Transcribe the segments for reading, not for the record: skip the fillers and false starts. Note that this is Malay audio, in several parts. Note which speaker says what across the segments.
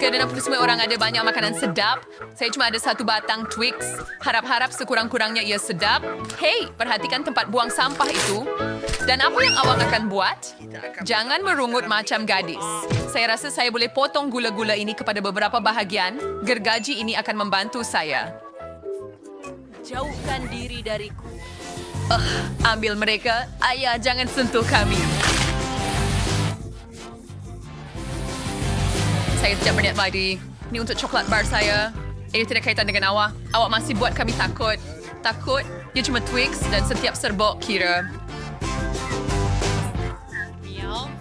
Speaker 1: Kerana semua orang ada banyak makanan sedap, saya cuma ada satu batang Twix. Harap-harap sekurang-kurangnya ia sedap. Hei, perhatikan tempat buang sampah itu. Dan apa yang awak akan buat? Jangan merungut macam gadis. Saya rasa saya boleh potong gula-gula ini kepada beberapa bahagian. Gergaji ini akan membantu saya.
Speaker 2: Jauhkan diri dariku.
Speaker 1: Ambil mereka. Ayah, jangan sentuh kami. Saya tidak berniat lagi. Ini untuk coklat bar saya. Ini tidak kaitan dengan awak. Awak masih buat kami takut. Takut? Dia cuma Twix dan setiap serbuk kira.
Speaker 2: Miau.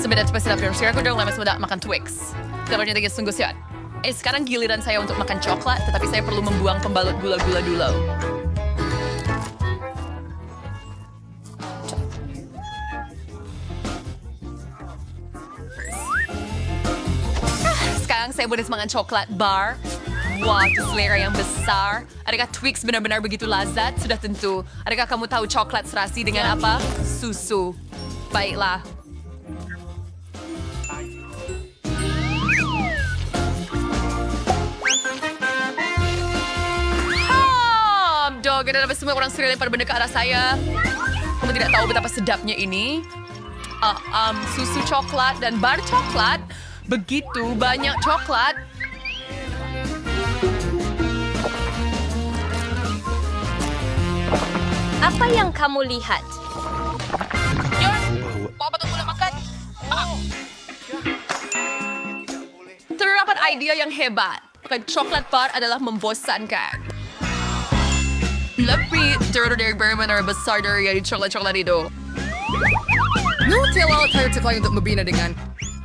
Speaker 1: Sebenarnya cepat sedap. Sekarang aku udah lama sudah makan Twix. Kabarnya tidak sungguh sehat. Sekarang giliran saya untuk makan coklat, tetapi saya perlu membuang pembalut gula-gula dulu. Sekarang saya boleh makan coklat bar. Wah, itu selera yang besar. Adakah Twix benar-benar begitu lazat? Sudah tentu. Adakah kamu tahu coklat serasi dengan apa? Susu. Baiklah. Dog, dan apa semua orang sering lempar benda ke arah saya. Kamu tidak tahu betapa sedapnya ini. Susu coklat dan bar coklat. Begitu banyak coklat.
Speaker 2: Apa yang kamu lihat?
Speaker 1: Apa tuh boleh makan? Terdapat idea yang hebat. Coklat bar adalah membosankan. Lebih dari bermain besar dari coklat-coklat itu. Nutella alternatif lain untuk membina dengan.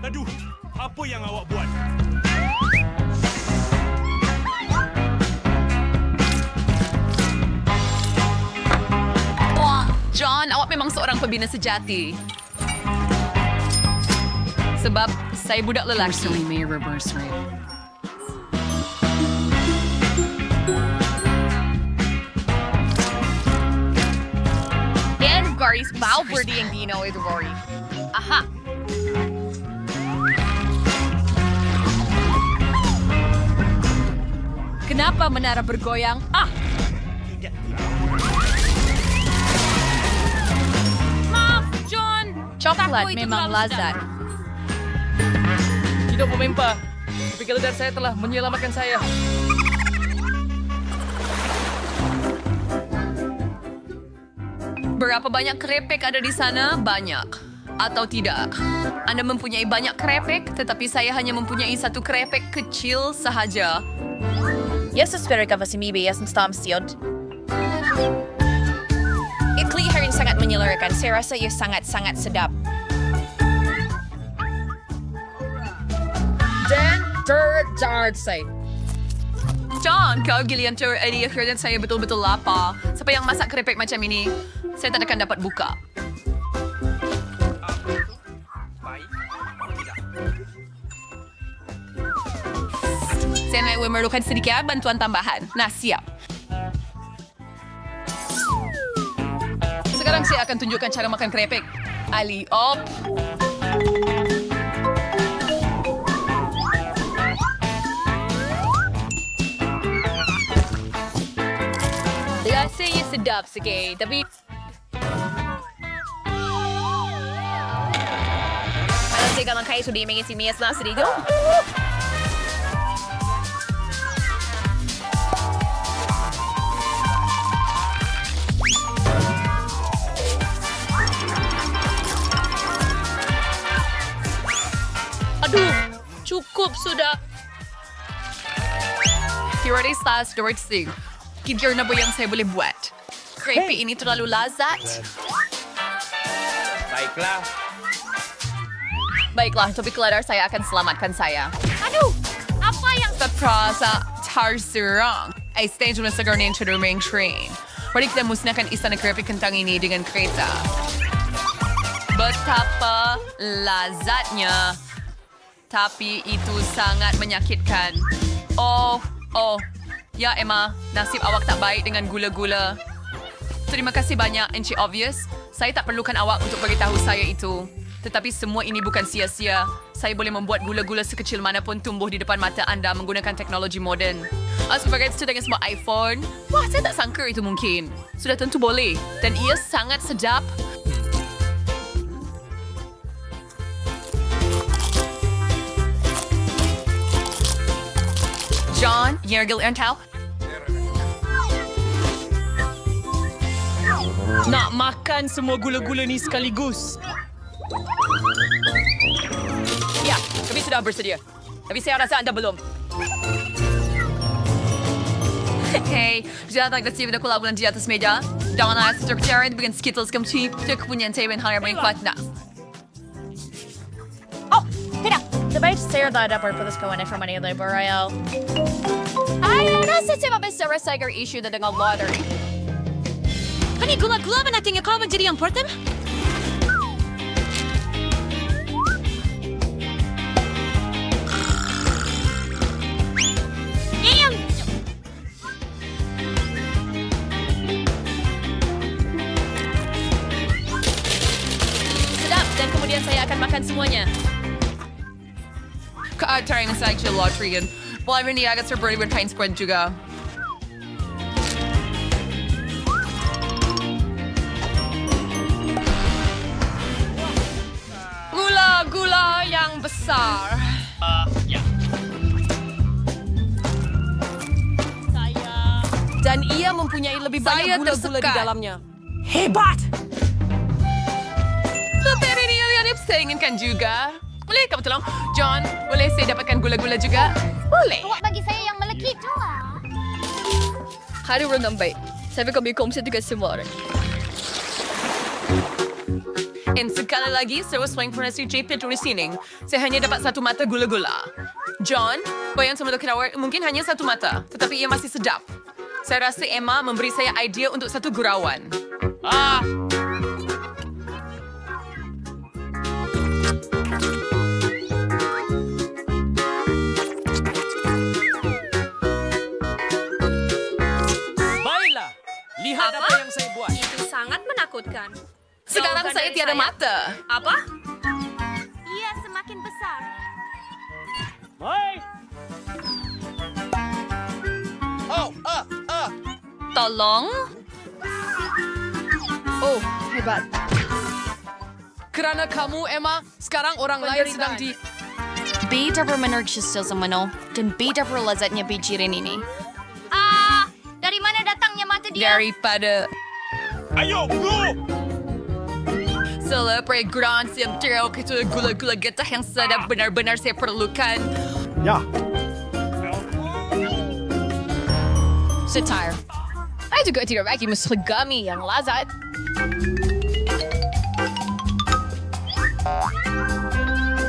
Speaker 3: Aduh, apa yang awak buat?
Speaker 1: Wah, John, awak memang seorang pembina sejati. Sebab saya budak lelaki.
Speaker 2: Dan garis bau berdi yang dino itu Rory. Aha. Kenapa menara bergoyang? Maaf, John.
Speaker 4: Coklat
Speaker 2: Tahu itu
Speaker 4: memang
Speaker 2: terlalu
Speaker 4: lazat.
Speaker 5: Tidak memimpa. Tapi keledar saya telah menyelamatkan saya.
Speaker 1: Berapa banyak kerepek ada di sana? Banyak. Atau tidak? Anda mempunyai banyak kerepek, tetapi saya hanya mempunyai satu kerepek kecil sahaja.
Speaker 4: Jag suspecterar av si Mibi som stamstjod.
Speaker 2: Ikliharin sangat menyelarakan. Saya rasa ia sangat-sangat sedap.
Speaker 5: Dan terjard saya.
Speaker 1: John, kau gilian ini akhirnya saya betul-betul lapar. Siapa yang masak kerepek macam ini? Saya tak akan dapat buka. Saya memerlukan sedikit bantuan tambahan. Nah, siap. Sekarang saya akan tunjukkan cara makan kerepek. Ali op.
Speaker 2: Rasanya sedap sikit, tapi... Alam saya kalau kayo sudah mengisi Mias na sedikit. Aduh, cukup sudah.
Speaker 1: Here is last dirty. Kikir na ba yang saya boleh buat? Crepe ini terlalu lazat.
Speaker 3: Baiklah.
Speaker 1: Baiklah, tapi keledar saya akan selamatkan saya.
Speaker 2: Aduh, apa yang...
Speaker 1: Terasa terserang. Ay stage na sa garnin to the main train. Pwede kita musnahkan isa na crepe kentang ini dengan kereta. Betapa lazatnya. Tapi itu sangat menyakitkan. Oh. Ya, Emma. Nasib awak tak baik dengan gula-gula. Terima kasih banyak, Encik Obvious. Saya tak perlukan awak untuk beritahu saya itu. Tetapi semua ini bukan sia-sia. Saya boleh membuat gula-gula sekecil manapun tumbuh di depan mata anda menggunakan teknologi moden. Sebagai itu dengan semua iPhone, wah saya tak sangka itu mungkin. Sudah tentu boleh. Dan ia sangat sedap. John, Yergil Entau.
Speaker 5: Nak makan semua gula-gula ni sekaligus.
Speaker 1: Ya, kami sudah bersedia. Tapi saya rasa anda belum. Hei, jangan tak kasih pada kulabulan di atas meja. Janganlah terkejara dengan Skittles kemci. Terkepunyaan saya hanya berikut nak.
Speaker 4: Oh, tidak. Sabay saya tak dapat putus kawan from Manila Labor Royale.
Speaker 2: Ay, nasa si Mabisa Recycle issue na dengan lottery.
Speaker 6: Hani gula-gula ba natin ikaw menjadi ang important?
Speaker 4: Sedap dan kemudian saya akan makan semuanya.
Speaker 1: Try na sa actual lottery yun. Well, I agad sa Birdie with Pine Squad juga.
Speaker 2: Gula-gula yang besar. Dan ia mempunyai lebih banyak gula-gula di dalamnya.
Speaker 1: Tetapi ini yang saya inginkan juga. Boleh kamu tolong? John, boleh saya dapatkan gula-gula juga? Boleh.
Speaker 7: Awak bagi saya yang melekit tu lah.
Speaker 2: Hari orang baik. Saya kami kongsi dengan semua orang.
Speaker 1: Dan sekali lagi, saya selain furnasi JP tulis sini. Saya hanya dapat satu mata gula-gula. John, bayang sama Dokter mungkin hanya satu mata. Tetapi ia masih sedap. Saya rasa Emma memberi saya idea untuk satu gurauan.
Speaker 5: Baiklah, lihat apa yang saya buat.
Speaker 6: Itu sangat menakutkan.
Speaker 1: Sekarang
Speaker 6: Jauhkan
Speaker 1: saya
Speaker 6: dari
Speaker 1: tiada mata.
Speaker 6: Apa?
Speaker 7: Ia semakin besar.
Speaker 3: Hai!
Speaker 1: Tolong?
Speaker 2: Oh, hebat. Kerana kamu, Emma, sekarang orang lain sedang di...
Speaker 6: Beda bermenerjus sa mano, dan beda berlezatnya bijirin ini.
Speaker 7: Dari mana datangnya mata dia?
Speaker 1: Daripada
Speaker 3: Ayo, bro!
Speaker 1: Selebrate siap terau itu gula-gula getah yang sedap benar-benar saya perlukan.
Speaker 3: Ya.
Speaker 2: Satire. Saya juga tidak lagi meselegami yang lazat.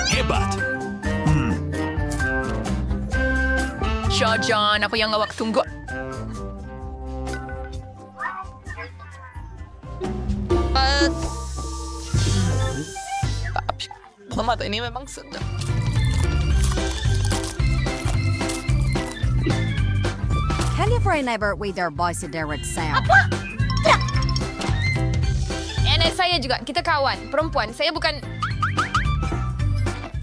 Speaker 3: Hebat.
Speaker 1: Shaw John, apa yang awak tunggu? Mata ini memang sedap.
Speaker 8: California never with their voice direct sound.
Speaker 2: Nenek saya juga, kita kawan, perempuan. Saya bukan...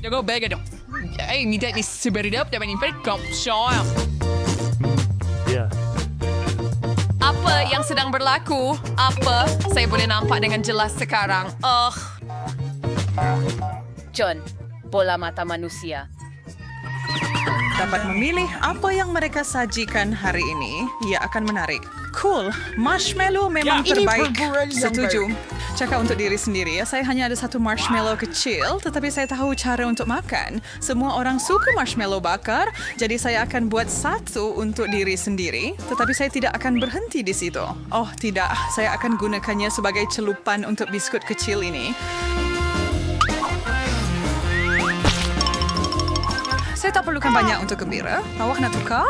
Speaker 1: Jago bega dong. Ini tak ni seberidap dapat impet kau Shaw.
Speaker 3: Ya.
Speaker 1: Apa yang sedang berlaku? Apa saya boleh nampak dengan jelas sekarang?
Speaker 9: John, bola mata manusia.
Speaker 10: Dapat memilih apa yang mereka sajikan hari ini, ia akan menarik. Cool, marshmallow memang terbaik. Setuju. Cakap untuk diri sendiri ya, saya hanya ada satu marshmallow kecil, tetapi saya tahu cara untuk makan. Semua orang suka marshmallow bakar, jadi saya akan buat satu untuk diri sendiri, tetapi saya tidak akan berhenti di situ. Oh tidak, saya akan gunakannya sebagai celupan untuk biskut kecil ini. Saya tak perlukan banyak untuk gembira. Awak nak tukar?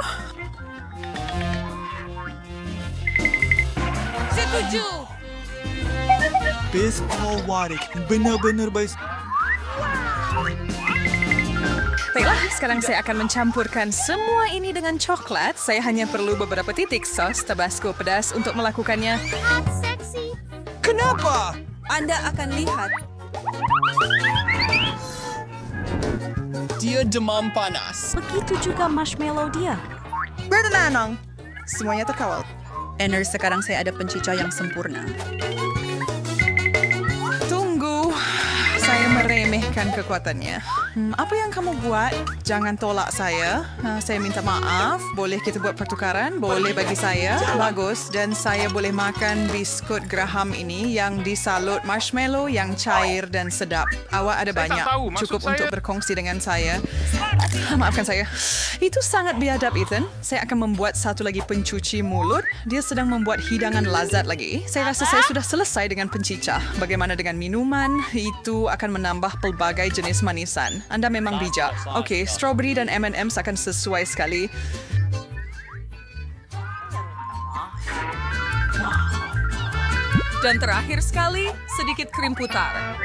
Speaker 2: Setuju.
Speaker 11: Best call Warik. Benar-benar baik.
Speaker 10: Baiklah, sekarang saya akan mencampurkan semua ini dengan coklat. Saya hanya perlu beberapa titik sos Tabasco pedas untuk melakukannya.
Speaker 7: Sexy.
Speaker 3: Kenapa?
Speaker 8: Anda akan lihat.
Speaker 11: Dia demam panas.
Speaker 8: Begitu juga marshmallow dia.
Speaker 10: Bertenang. Semuanya terkawal.
Speaker 8: Ener, sekarang saya ada pencicah yang sempurna.
Speaker 10: Tunggu. Saya meremehkan kekuatannya. Apa yang kamu buat? Jangan tolak saya. Saya minta maaf. Boleh kita buat pertukaran? Boleh bagi saya? Bagus. Dan saya boleh makan biskut Graham ini yang disalut marshmallow yang cair dan sedap. Awak ada banyak.
Speaker 3: tahu maksud
Speaker 10: Cukup
Speaker 3: saya.
Speaker 10: untuk berkongsi dengan saya. Maafkan saya. Itu sangat biadab, Ethan. Saya akan membuat satu lagi pencuci mulut. Dia sedang membuat hidangan lazat lagi. Saya rasa saya sudah selesai dengan pencicah. Bagaimana dengan minuman? Itu akan menambah pelbagai jenis manisan. Anda memang bijak. Okey, strawberry dan M&M's akan sesuai sekali.
Speaker 1: Dan terakhir sekali, sedikit krim putar.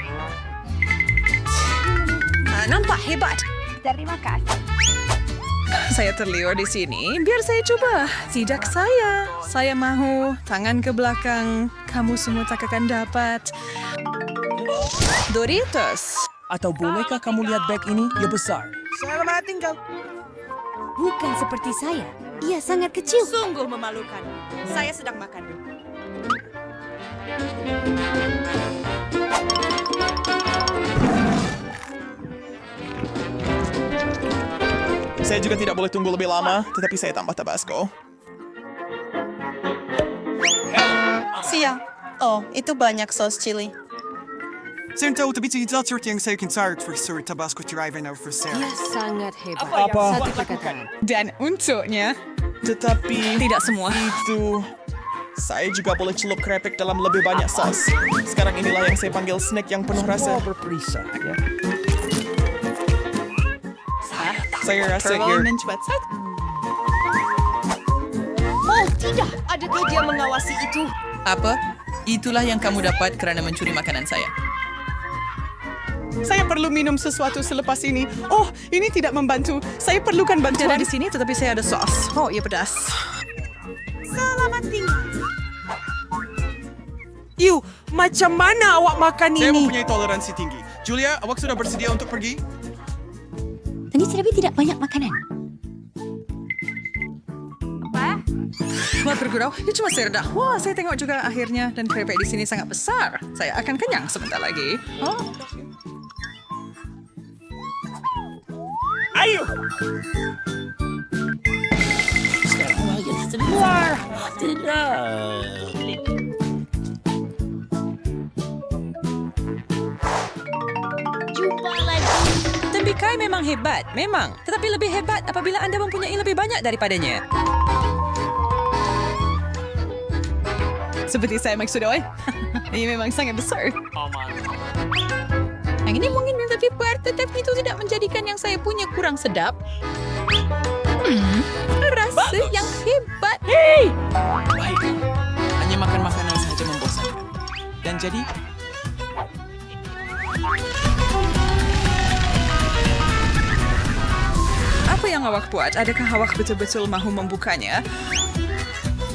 Speaker 8: Nampak hebat.
Speaker 7: Terima kasih.
Speaker 10: Saya terliur di sini. Biar saya coba. Tidak saya. Saya mahu tangan ke belakang. Kamu semua tak akan dapat. Doritos.
Speaker 11: Atau bolehkah kamu lihat bag ini? Ia besar.
Speaker 8: Bukan seperti saya. Ia sangat kecil.
Speaker 4: Sungguh memalukan. Saya sedang makan.
Speaker 11: Saya juga tidak boleh tunggu lebih lama, tetapi saya tambah Tabasco.
Speaker 4: Siang. Oh, itu banyak sos chili.
Speaker 12: Sen tahu tapi tidak seperti yang saya kenal for Tabasco Drive-In for sale.
Speaker 8: Sangat hebat.
Speaker 11: Apa?
Speaker 8: Satu perkataan.
Speaker 10: Dan untuknya,
Speaker 11: Tetapi
Speaker 10: tidak semua.
Speaker 11: itu... Saya juga boleh celup krepek dalam lebih banyak sos. Sekarang inilah yang saya panggil snack yang penuh rasa.
Speaker 3: Berperisa, ya.
Speaker 11: Saya rasa
Speaker 10: Terlalu
Speaker 11: ia...
Speaker 10: mencepat.
Speaker 4: Oh, tidak. Adakah dia mengawasi itu?
Speaker 5: Apa? Itulah yang kamu dapat kerana mencuri makanan saya.
Speaker 10: Saya perlu minum sesuatu selepas ini. Oh, ini tidak membantu. Saya perlukan bantuan di sini, tetapi saya ada sos. Oh, ia pedas.
Speaker 4: Selamat tinggal.
Speaker 10: Iu, macam mana awak makan
Speaker 12: Saya
Speaker 10: ini?
Speaker 12: mempunyai toleransi tinggi. Julia, awak sudah bersedia untuk pergi?
Speaker 8: Tetapi tidak banyak makanan.
Speaker 10: Wah, bergurau. Dia cuma serdah. Wah, saya tengok juga akhirnya. Dan krepek di sini sangat besar. Saya akan kenyang sebentar lagi. Oh.
Speaker 3: Ayo!
Speaker 7: Jumpa lagi.
Speaker 5: Tembikai memang hebat, memang. Tetapi lebih hebat apabila anda mempunyai lebih banyak daripadanya.
Speaker 10: Seperti saya maksud, oi. Ini memang sangat besar. Yang ini mungkin lebih besar, tetapi itu tidak menjadikan yang saya punya kurang sedap. Rasa yang hebat.
Speaker 5: Baik. Hanya makan makanan sahaja membosankan. Dan jadi...
Speaker 10: Apa yang awak buat? Adakah awak betul-betul mahu membukanya?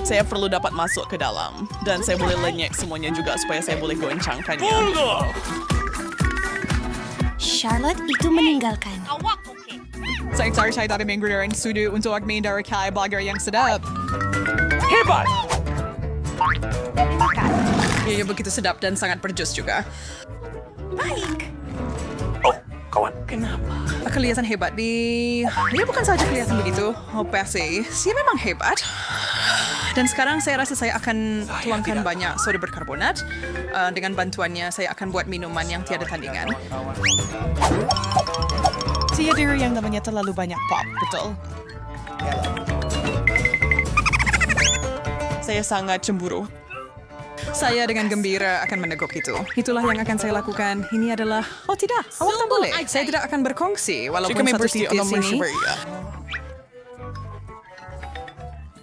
Speaker 11: Saya perlu dapat masuk ke dalam. Dan saya boleh lenyek semuanya juga supaya saya boleh goncangkannya.
Speaker 7: Charlotte itu meninggalkan.
Speaker 10: Saya tadi menggunakan sudu untuk menghindari burger yang sedap.
Speaker 3: Hebat!
Speaker 10: Ia begitu sedap dan sangat berjus juga.
Speaker 3: Oh, kawan.
Speaker 10: Kelihatan hebat di... Dia bukan saja kelihatan begitu. Oh, pasti. Dia memang hebat. Dan sekarang saya rasa saya akan tuangkan banyak soda berkarbonat. Dengan bantuannya, saya akan buat minuman yang tiada tandingan.
Speaker 11: Tiada yang namanya terlalu banyak pop, betul? Saya sangat cemburu.
Speaker 10: Saya dengan gembira akan meneguk itu. Itulah yang akan saya lakukan. Ini adalah... Oh tidak, awak tak boleh. Saya tidak akan berkongsi walaupun satu titis ini.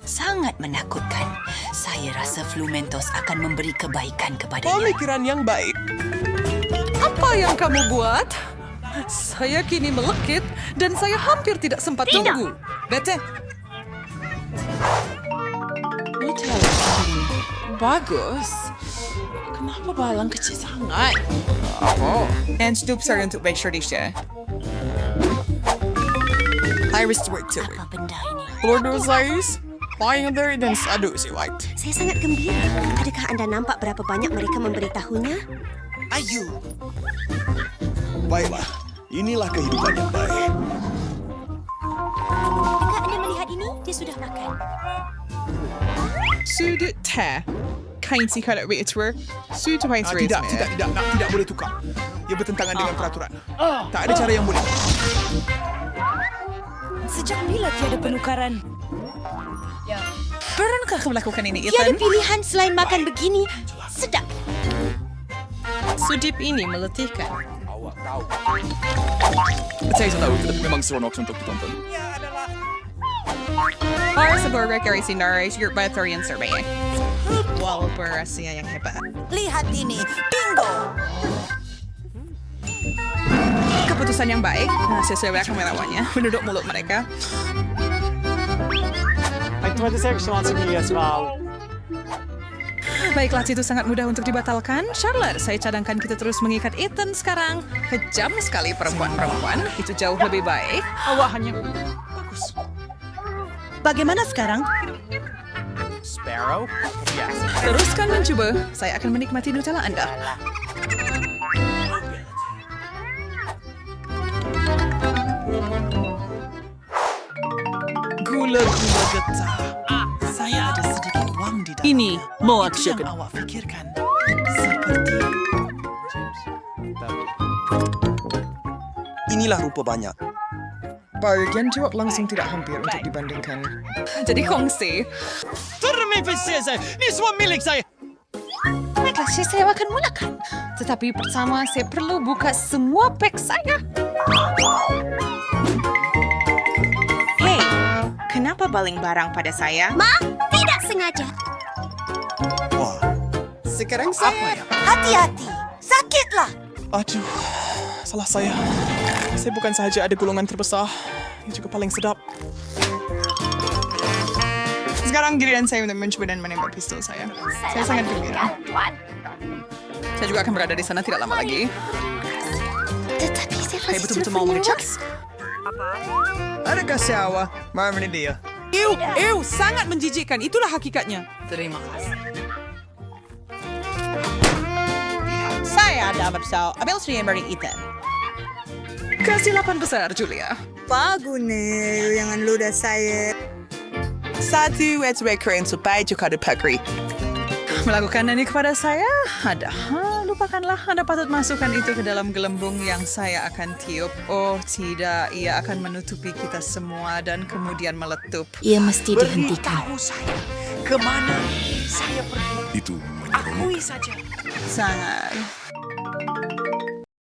Speaker 4: Sangat menakutkan. Saya rasa flu Mentos akan memberi kebaikan kepadanya.
Speaker 11: Pemikiran yang baik.
Speaker 10: Apa yang kamu buat? Saya kini melekit dan saya hampir tidak sempat tunggu. Bete. Bagus. Kenapa balang kecil sangat? And stoop saya untuk make sure dia.
Speaker 11: Iris work to
Speaker 4: Apa benda ini?
Speaker 11: Lord of Iris, lying there dan sadu si White.
Speaker 8: Saya sangat gembira. Adakah anda nampak berapa banyak mereka memberitahunya?
Speaker 12: Ayu.
Speaker 3: Baiklah, inilah kehidupan yang baik.
Speaker 8: Adakah anda melihat ini? Dia sudah makan.
Speaker 10: Sudut teh. Kain si kalau itu sudut pain
Speaker 12: Tidak boleh tukar. Ia bertentangan dengan peraturan. Tak ada cara yang boleh.
Speaker 4: Sejak bila tiada penukaran?
Speaker 10: Pernahkah kamu lakukan ini,
Speaker 8: Tiada
Speaker 10: Ethan?
Speaker 8: pilihan selain makan begini. Sedap.
Speaker 5: Sudip ini meletihkan.
Speaker 11: Saya tahu, tetapi memang seronok untuk ditonton.
Speaker 10: Para sebuah rekerasi narasi your Bathorian survey. Wow, berhasil yang hebat.
Speaker 4: Lihat ini, bingo!
Speaker 10: Keputusan yang baik. Nah, sesuai akan melawannya. Menuduk mulut mereka. Baiklah, itu sangat mudah untuk dibatalkan. Charlotte, saya cadangkan kita terus mengikat Ethan sekarang. Kejam sekali perempuan-perempuan. Itu jauh lebih baik.
Speaker 5: Awak hanya...
Speaker 10: Bagus.
Speaker 4: Bagaimana sekarang?
Speaker 3: Sparrow? Yes.
Speaker 10: Teruskan mencoba. Saya akan menikmati Nutella Anda.
Speaker 11: Gula-gula getah. Saya ada sedikit wang di dalam.
Speaker 5: Ini mau
Speaker 11: Itu
Speaker 5: action.
Speaker 11: yang awak fikirkan. Seperti...
Speaker 3: Inilah rupa banyak.
Speaker 10: Bagian jawab langsung tidak hampir untuk dibandingkan. Jadi kongsi.
Speaker 12: Termi prinsesa, ini semua milik saya.
Speaker 10: Baiklah, saya akan mulakan. Tetapi pertama, saya perlu buka semua pack saya.
Speaker 5: Hey, kenapa baling barang pada saya?
Speaker 8: Ma, tidak sengaja.
Speaker 3: Wah,
Speaker 12: Sekarang saya.
Speaker 4: Hati-hati, sakitlah!
Speaker 11: Aduh, salah saya. Saya bukan sahaja ada golongan terbesar, yang juga paling sedap.
Speaker 10: Sekarang giliran saya untuk mencoba dan menembak pistol saya. Saya sangat gembira. Saya juga akan berada di sana tidak lama lagi.
Speaker 8: Tetapi saya
Speaker 10: Saya
Speaker 8: masih
Speaker 10: betul-betul mau mengecek.
Speaker 12: Adakah siawa? Mama ini dia.
Speaker 5: Ew, sangat menjijikkan. Itulah hakikatnya. Terima kasih. Saya ada bersau. Abel Sri yang beri Ethan.
Speaker 10: Kesilapan besar, Julia.
Speaker 5: Bagunnya, jangan ludah saya. Satu, keren supaya juga ada pagri.
Speaker 10: Melakukan ini kepada saya? Ada. Lupakanlah, Anda patut masukkan itu ke dalam gelembung yang saya akan tiup. Oh tidak, ia akan menutupi kita semua dan kemudian meletup.
Speaker 8: Ia mesti dihentikan.
Speaker 3: itu menyeronok.
Speaker 10: Sangat.